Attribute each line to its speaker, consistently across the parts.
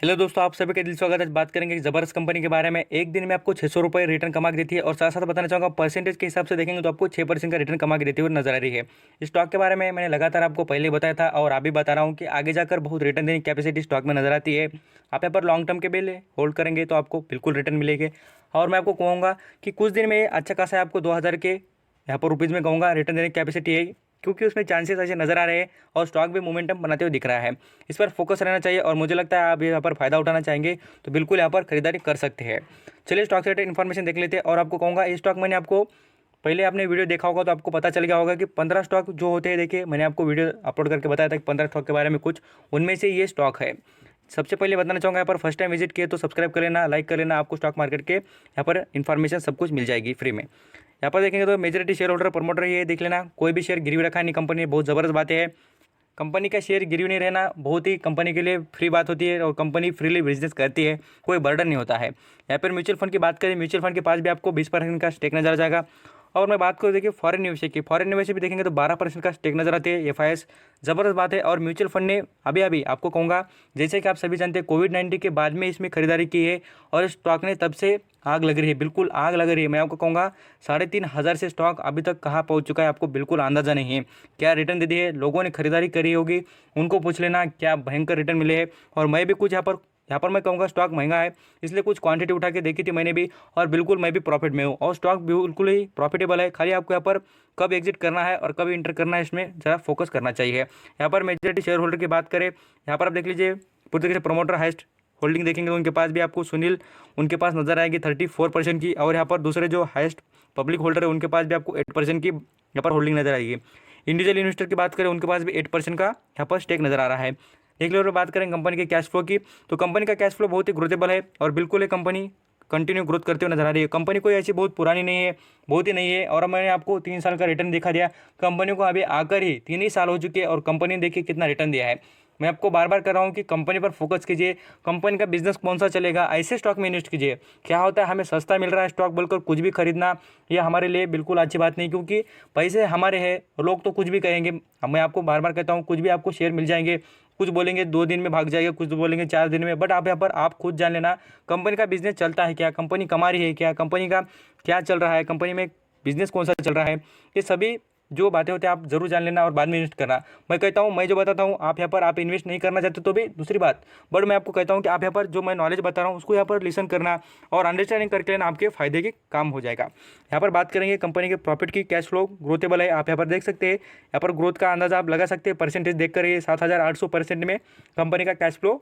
Speaker 1: Hello दोस्तों, आप सभी का दिल स्वागत है। आज बात करेंगे एक जबरदस्त कंपनी के बारे में। एक दिन में आपको 600 रुपये रिटर्न कमा के देती है और साथ साथ बताना चाहूँगा परसेंटेज के हिसाब से देखेंगे तो आपको 6% का रिटर्न कमा के देती हुई नजर आ रही है। इस स्टॉक के बारे में मैंने लगातार आपको पहले बताया था और अभी बता रहा हूँ कि आगे जाकर बहुत रिटर्न देने की कैपेसिटी स्टॉक में नजर आती है। आप यहाँ पर लॉन्ग टर्म के लिए होल्ड करेंगे तो आपको बिल्कुल रिटर्न मिलेगी। और मैं आपको कहूँगा कि कुछ दिन में अच्छा खासा आपको 2000 के यहाँ पर रुपीज़ में कहूँगा रिटर्न देने की कैपेसिटी है, क्योंकि उसमें चांसेस ऐसे नज़र आ रहे हैं और स्टॉक भी मोमेंटम बनाते हुए दिख रहा है। इस पर फोकस रहना चाहिए और मुझे लगता है आप यहाँ पर फायदा उठाना चाहेंगे तो बिल्कुल यहाँ पर खरीदारी कर सकते हैं। चलिए स्टॉक से रिलेटेड इन्फॉर्मेशन देख लेते हैं और आपको कहूँगा ये स्टॉक मैंने आपको पहले आपने वीडियो देखा होगा तो आपको पता चल गया होगा कि 15 स्टॉक जो होते हैं, देखिए मैंने आपको वीडियो अपलोड करके बताया था कि 15 स्टॉक के बारे में कुछ, उनमें से ये स्टॉक है। सबसे पहले बताना चाहूँगा यहाँ पर फर्स्ट टाइम विजिट किए तो सब्सक्राइब कर लेना, लाइक कर लेना, आपको स्टॉक मार्केट के यहाँ पर इन्फॉर्मेशन सब कुछ मिल जाएगी फ्री में। यहाँ पर देखेंगे तो मेजॉरिटी शेयर होल्डर प्रमोटर ये देख लेना, कोई भी शेयर गिरवी रखा नहीं कंपनी ने, बहुत ज़बरदस्त बात है। कंपनी का शेयर गिरवी नहीं रहना बहुत ही कंपनी के लिए फ्री बात होती है और कंपनी फ्रीली बिजनेस करती है, कोई बर्डन नहीं होता है। यहाँ पर म्यूचुअल फंड की बात करें, म्यूचुअल फंड के पास भी आपको 20% का स्टेक नजर आ जाएगा। और मैं बात करूँ देखिए फॉरेन निवेश की, फॉरेन निवेश भी देखेंगे तो 12% का स्टेक नजर आते हैं। एफआईएस ज़बरदस्त बात है। और म्यूचुअल फंड ने अभी अभी आपको कहूँगा, जैसे कि आप सभी जानते हैं कोविड-19 के बाद में इसमें खरीदारी की है और स्टॉक ने तब से आग लग रही है, बिल्कुल आग लग रही है। मैं आपको कहूँगा 3500 से स्टॉक अभी तक कहाँ पहुँच चुका है आपको बिल्कुल अंदाजा नहीं है। क्या रिटर्न दे दी है, लोगों ने खरीदारी करी होगी, उनको पूछ लेना क्या भयंकर रिटर्न मिले हैं। और मैं भी कुछ यहाँ पर मैं कहूँगा स्टॉक महंगा है इसलिए कुछ क्वांटिटी उठा के देखी थी मैंने भी, और बिल्कुल मैं भी प्रॉफिट में हूँ और स्टॉक बिल्कुल ही प्रॉफिटेबल है। खाली आपको यहाँ पर कब एग्जिट करना है और कब इंटर करना है इसमें ज़रा फोकस करना चाहिए। यहाँ पर मेजॉरिटी शेयर होल्डर की बात करें, यहाँ पर आप देख लीजिए पूरी तरीके से प्रमोटर हाइस्ट होल्डिंग देखेंगे तो उनके पास भी आपको सुनील उनके पास नजर आएगी 34% की, और यहाँ पर दूसरे जो हाइस्ट पब्लिक होल्डर है उनके पास भी आपको 8% की यहाँ पर होल्डिंग नजर आएगी। इंडिविजुअल इन्वेस्टर की बात करें उनके पास भी 8% का यहाँ पर स्टेक नजर आ रहा है। एक लेवल पर बात करें कंपनी के कैश फ्लो की, तो कंपनी का कैश फ्लो बहुत ही ग्रोथेबल है और बिल्कुल ये कंपनी कंटिन्यू ग्रोथ करते हुए नजर आ रही है। कंपनी कोई ऐसी बहुत पुरानी नहीं है, बहुत ही नहीं है। और मैंने आपको 3 साल का रिटर्न दिखा दिया, कंपनी को अभी आकर ही 3 ही साल हो चुके हैं और कंपनी ने देखिए कितना रिटर्न दिया है। मैं आपको बार बार कर रहा हूँ कि कंपनी पर फोकस कीजिए, कंपनी का बिजनेस कौन सा चलेगा ऐसे स्टॉक में इन्वेस्ट कीजिए। क्या होता है हमें सस्ता मिल रहा है स्टॉक बोलकर कुछ भी खरीदना, ये हमारे लिए बिल्कुल अच्छी बात नहीं, क्योंकि पैसे हमारे हैं, लोग तो कुछ भी कहेंगे। मैं आपको बार बार कहता हूँ कुछ भी आपको शेयर मिल जाएंगे, कुछ बोलेंगे 2 दिन में भाग जाएगा, कुछ तो बोलेंगे 4 दिन में, बट आप यहाँ पर आप खुद जान लेना कंपनी का बिजनेस चलता है क्या, कंपनी कमा रही है क्या, कंपनी का क्या चल रहा है, कंपनी में बिजनेस कौन सा चल रहा है, ये सभी जो बातें होती हैं आप जरूर जान लेना और बाद में इन्वेस्ट करना। मैं कहता हूँ मैं जो बताता हूँ आप यहाँ पर आप इन्वेस्ट नहीं करना चाहते तो भी दूसरी बात, बट मैं आपको कहता हूँ कि आप यहाँ पर जो मैं नॉलेज बता रहा हूँ उसको यहाँ पर लिसन करना और अंडरस्टैंडिंग करके लेना, आपके फायदे के काम हो जाएगा। यहाँ पर बात करेंगे कंपनी के प्रॉफिट की, कैश फ्लो ग्रोथेबल है, आप यहाँ पर देख सकते हैं। यहाँ पर ग्रोथ का अंदाजा आप लगा सकते हैं, परसेंटेज देख कर ये 7800% में कंपनी का कैश फ्लो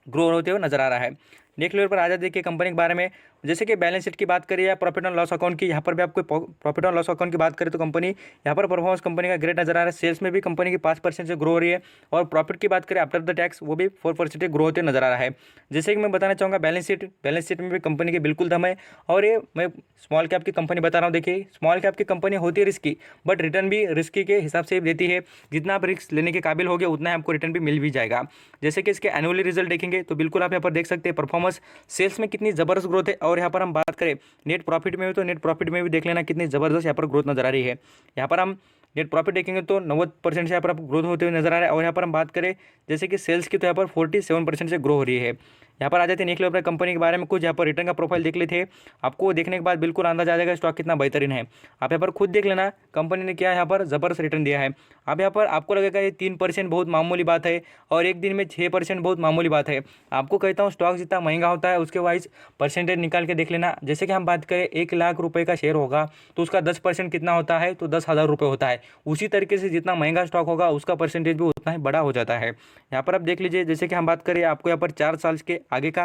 Speaker 1: ग्रो होते हुए नजर आ रहा है। नेक्स्ट लेवल पर आ जाते देखिए कंपनी के बारे में, जैसे कि बैलेंस शीट की बात करिए या प्रॉफिट एंड लॉस अकाउंट की, यहाँ पर भी आपको प्रॉफिट एंड लॉस अकाउंट की बात करें तो कंपनी यहाँ पर परफॉर्मेंस कंपनी का ग्रेट नजर आ रहा है। सेल्स में भी कंपनी की 5% से ग्रो हो रही है और प्रॉफिट की बात करें आफ्टर द टैक्स वो भी 4% ग्रो होते नजर आ रहा है। जैसे कि मैं बताना चाहूँगा बैलेंस शीट में भी कंपनी की बिल्कुल दम है। और ये मैं स्मॉल कैप की कंपनी बता रहा हूँ, देखिए स्मॉल कैप की कंपनी होती है रिस्की, बट रिटर्न भी रिस्की के हिसाब से देती है। जितना आप रिस्क लेने के काबिल हो गए उतना ही आपको रिटर्न भी मिल भी जाएगा। जैसे कि इसके एनुअली रिजल्ट देखेंगे तो बिल्कुल आप यहाँ पर देख सकते हैं परफॉर्मेंस, सेल्स में कितनी ज़बरदस्त ग्रोथ है। और यहाँ पर हम बात करें नेट प्रॉफिट में भी तो नेट प्रॉफिट में भी देख लेना कितनी ज़बरदस्त यहाँ पर ग्रोथ नजर आ रही है। यहाँ पर हम नेट प्रॉफिट देखेंगे तो 90% से यहाँ पर आपको ग्रोथ होते हुए नजर आ रहा है। और यहाँ पर हम बात करें जैसे कि सेल्स की तो यहाँ पर 47% से ग्रो हो रही है। यहाँ पर आ जाते हैं नेक्स्ट लेवल पर कंपनी के बारे में कुछ, यहाँ पर रिटर्न का प्रोफाइल देख लेते हैं, आपको देखने के बाद बिल्कुल अंदाजा आ जाएगा स्टॉक कितना बेहतरीन है। आप यहाँ पर खुद देख लेना कंपनी ने क्या यहाँ पर ज़बरदस्त रिटर्न दिया है। अब यहाँ पर आपको लगेगा ये 3% बहुत मामूली बात है और एक दिन में 6% बहुत मामूली बात है। आपको कहता हूँ स्टॉक जितना महंगा होता है उसके वाइज परसेंटेज निकाल के देख लेना। जैसे कि हम बात करें 1 लाख रुपए का शेयर होगा तो उसका 10% कितना होता है, तो 10,000 रुपये होता है। उसी तरीके से जितना महंगा स्टॉक होगा उसका परसेंटेज भी उतना ही बड़ा हो जाता है। यहाँ पर आप देख लीजिए, जैसे कि हम बात करें आपको यहाँ पर 4 साल के आगे का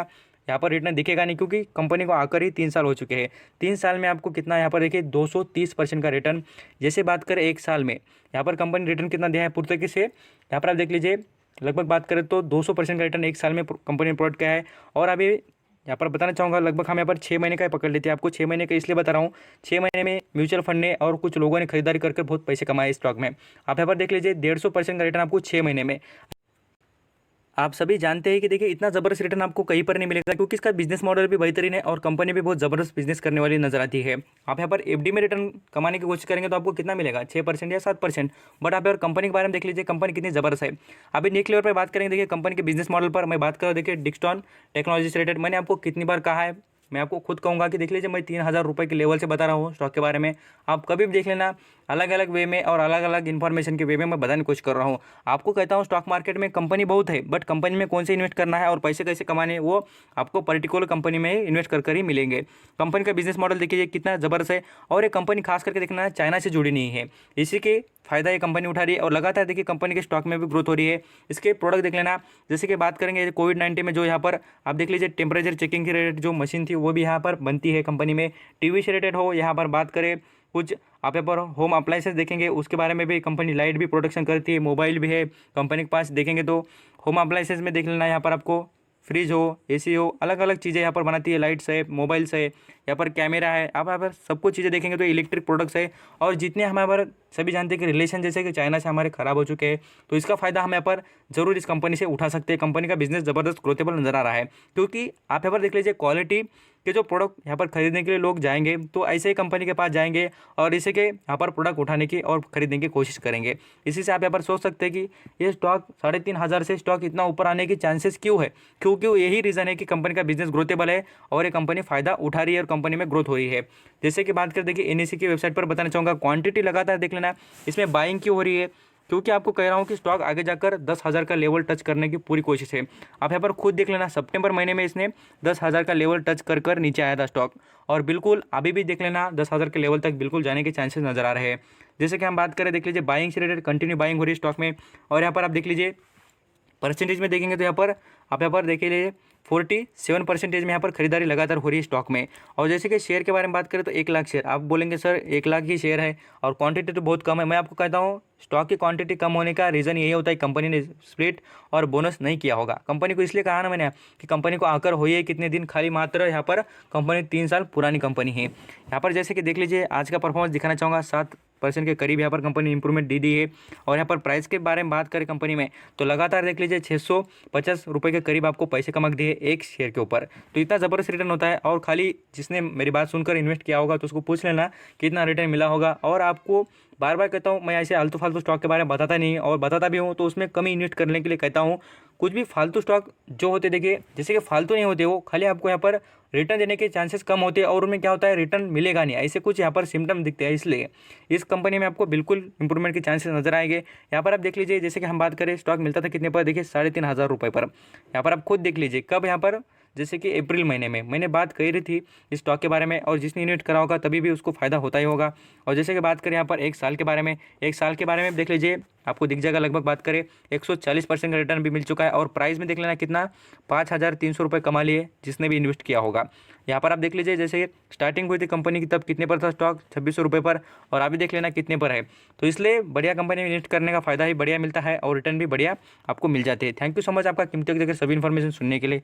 Speaker 1: यहाँ पर रिटर्न दिखेगा नहीं, क्योंकि कंपनी को आकर ही 3 साल हो चुके हैं। 3 साल में आपको कितना यहाँ पर देखिए 230% का रिटर्न। जैसे बात करें 1 साल में यहाँ पर कंपनी रिटर्न कितना दिया है पूरी तरीके से, यहाँ पर आप देख लीजिए लगभग बात करें तो 200% का रिटर्न 1 साल में कंपनी ने प्रोवाइड किया है। और अभी यहाँ पर बताना चाहूँगा लगभग हम यहाँ पर 6 महीने का ही पकड़ लेते हैं, आपको 6 महीने का इसलिए बता रहा हूँ, 6 महीने में म्यूचुअल फंड ने और कुछ लोगों ने खरीदारी करके बहुत पैसे कमाए स्टॉक में। आप यहाँ पर देख लीजिए 150% का रिटर्न आपको 6 महीने में। आप सभी जानते हैं कि देखिए इतना ज़बरदस्त रिटर्न आपको कहीं पर नहीं मिलेगा, क्योंकि इसका बिजनेस मॉडल भी बेहतरीन है और कंपनी भी बहुत ज़बरदस्त बिजनेस करने वाली नजर आती है। आप यहाँ पर एफडी में रिटर्न कमाने की कोशिश करेंगे तो आपको कितना मिलेगा, 6% या 7%। बट आप यहाँ कंपनी के बारे में देख लीजिए, कंपनी कितनी ज़बरदस्त है। अभी नेक्स्ट लेवल पर बात करेंगे, देखिए कंपनी के बिजनेस मॉडल पर मैं बात करूँ, देखिए डिक्सटॉन टेक्नोलॉजी से रिलेटेड मैंने आपको कितनी बार कहा है, मैं आपको खुद कहूँगा कि देख लीजिए मैं 3,000 रुपये के लेवल से बता रहा हूँ स्टॉक के बारे में। आप कभी भी देख लेना, अलग अलग वे में और अलग अलग इन्फॉर्मेशन के वे में मैं बताने की कोशिश कर रहा हूँ। आपको कहता हूँ स्टॉक मार्केट में कंपनी बहुत है, बट कंपनी में कौन से इन्वेस्ट करना है और पैसे कैसे कमाने हैं वो आपको पर्टिकुलर कंपनी में इन्वेस्ट कर ही मिलेंगे। कंपनी का बिजनेस मॉडल देखिए कितना ज़बरदस्त है, और ये कंपनी खास करके देखना चाइना से जुड़ी नहीं है, इसी के फायदा ये कंपनी उठा रही है और लगातार देखिए कंपनी के स्टॉक में भी ग्रोथ हो रही है। इसके प्रोडक्ट देख लेना, जैसे कि बात करेंगे कोविड-19 में जो यहाँ पर आप देख लीजिए टेम्परेचर चेकिंग की रिलेटेड जो मशीन थी वो भी यहाँ पर बनती है कंपनी में। टीवी से रिलेटेड हो, यहाँ पर बात करें कुछ आप यहाँ पर होम अप्लाइंसेस देखेंगे उसके बारे में भी कंपनी लाइट भी प्रोडक्शन करती है, मोबाइल भी है कंपनी के पास। देखेंगे तो होम अप्लाइंसेस में देख लेना, यहाँ पर आपको फ्रिज हो, एसी हो, अलग अलग चीज़ें यहाँ पर बनाती है, लाइट्स है, मोबाइल्स है, यहाँ पर कैमरा है। आप यहाँ पर सब कुछ चीज़ें देखेंगे तो इलेक्ट्रिक प्रोडक्ट्स है। और जितने हम यहाँ पर सभी जानते हैं कि रिलेशन जैसे कि चाइना से हमारे ख़राब हो चुके हैं, तो इसका फ़ायदा हम यहाँ पर जरूर इस कंपनी से उठा सकते हैं। कंपनी का बिजनेस ज़बरदस्त ग्रोथेबल नजर आ रहा है, क्योंकि आप यहाँ पर देख लीजिए क्वालिटी के जो प्रोडक्ट यहाँ पर खरीदने के लिए लोग जाएंगे तो ऐसे ही कंपनी के पास जाएंगे और इसी के यहाँ पर प्रोडक्ट उठाने की और खरीदने की कोशिश करेंगे। इसी से आप यहाँ पर सोच सकते हैं कि ये स्टॉक 3,500 से स्टॉक इतना ऊपर आने की चांसेस क्यों है, क्योंकि यही रीज़न है कि कंपनी का बिजनेस ग्रोथेबल है और ये कंपनी फ़ायदा उठा रही है और कंपनी में ग्रोथ हो रही है। जैसे कि बात करें, देखिए एनएससी की वेबसाइट पर बताना चाहूँगा, क्वांटिटी लगातार देख लेना, इसमें बाइंग क्यों हो रही है, क्योंकि आपको कह रहा हूँ कि स्टॉक आगे जाकर 10,000 का लेवल टच करने की पूरी कोशिश है। आप यहाँ पर खुद देख लेना, सितंबर महीने में इसने 10,000 का लेवल टच कर नीचे आया था स्टॉक, और बिल्कुल अभी भी देख लेना 10,000 के लेवल तक बिल्कुल जाने के चांसेस नजर आ रहे हैं। जैसे कि हम बात करें, देख लीजिए बाइंग से रिलेटेड कंटिन्यू बाइंग हो रही है स्टॉक में। और यहाँ पर आप देख लीजिए परसेंटेज में देखेंगे तो यहाँ पर आप यहाँ पर देखिए 47% में यहाँ पर खरीदारी लगातार हो रही है स्टॉक में। और जैसे कि शेयर के बारे में बात करें तो 1,00,000 शेयर, आप बोलेंगे सर 1,00,000 ही शेयर है और क्वांटिटी तो बहुत कम है। मैं आपको कहता हूँ स्टॉक की क्वांटिटी कम होने का रीज़न यही होता है कंपनी ने स्प्लिट और बोनस नहीं किया होगा। कंपनी को इसलिए कहा ना मैंने कि कंपनी को आकर हुई है कितने दिन, खाली मात्र यहाँ पर कंपनी 3 साल पुरानी कंपनी है। यहाँ पर जैसे कि देख लीजिए आज का परफॉर्मेंस दिखाना चाहूँगा, 7% के करीब यहाँ पर कंपनी इंप्रूवमेंट दी है। और यहाँ पर प्राइस के बारे में बात करें कंपनी में तो लगातार देख लीजिए 650 रुपये के करीब आपको पैसे कमा दिए एक शेयर के ऊपर, तो इतना ज़बरदस्त रिटर्न होता है। और खाली जिसने मेरी बात सुनकर इन्वेस्ट किया होगा तो उसको पूछ लेना कितना रिटर्न मिला होगा। और आपको बार बार कहता हूँ, मैं ऐसे आलतू फालतू स्टॉक के बारे में बताता नहीं, और बताता भी हूँ तो उसमें कम इन्वेस्ट करने के लिए कहता हूँ। कुछ भी फालतू स्टॉक जो होते देखिए, जैसे कि फालतू नहीं होते, वो खाली आपको यहाँ पर रिटर्न देने के चांसेस कम होते हैं और उनमें क्या होता है रिटर्न मिलेगा नहीं, ऐसे कुछ यहाँ पर सिम्टम दिखते हैं। इसलिए इस कंपनी में आपको बिल्कुल इंप्रूवमेंट के चांसेस नजर आएंगे। यहाँ पर आप देख लीजिए, जैसे कि हम बात करें स्टॉक मिलता था कितने पर, देखिए 3,500 रुपये पर। यहाँ पर आप खुद देख लीजिए कब, यहाँ पर जैसे कि अप्रैल महीने में मैंने बात कही रही थी इस स्टॉक के बारे में, और जिसने इन्वेस्ट करा होगा तभी भी उसको फायदा होता ही होगा। और जैसे कि बात करें यहाँ पर 1 साल के बारे में, 1 साल के बारे में देख लीजिए आपको दिख जाएगा, लगभग बात करें 140% का रिटर्न भी मिल चुका है। और प्राइस में देख लेना कितना, 5,300 रुपये कमा लिए जिसने भी इन्वेस्ट किया होगा। यहाँ पर आप देख लीजिए जैसे स्टार्टिंग हुई थी कंपनी की तब कितने पर था स्टॉक, 2,600 रुपये पर, और अभी देख लेना कितने पर है। तो इसलिए बढ़िया कंपनी में इन्वेस्ट करने का फायदा ही बढ़िया मिलता है और रिटर्न भी बढ़िया आपको मिल जाते हैं। थैंक यू सो मच आपका कीमती वक्त देकर सभी इन्फॉर्मेशन सुनने के लिए।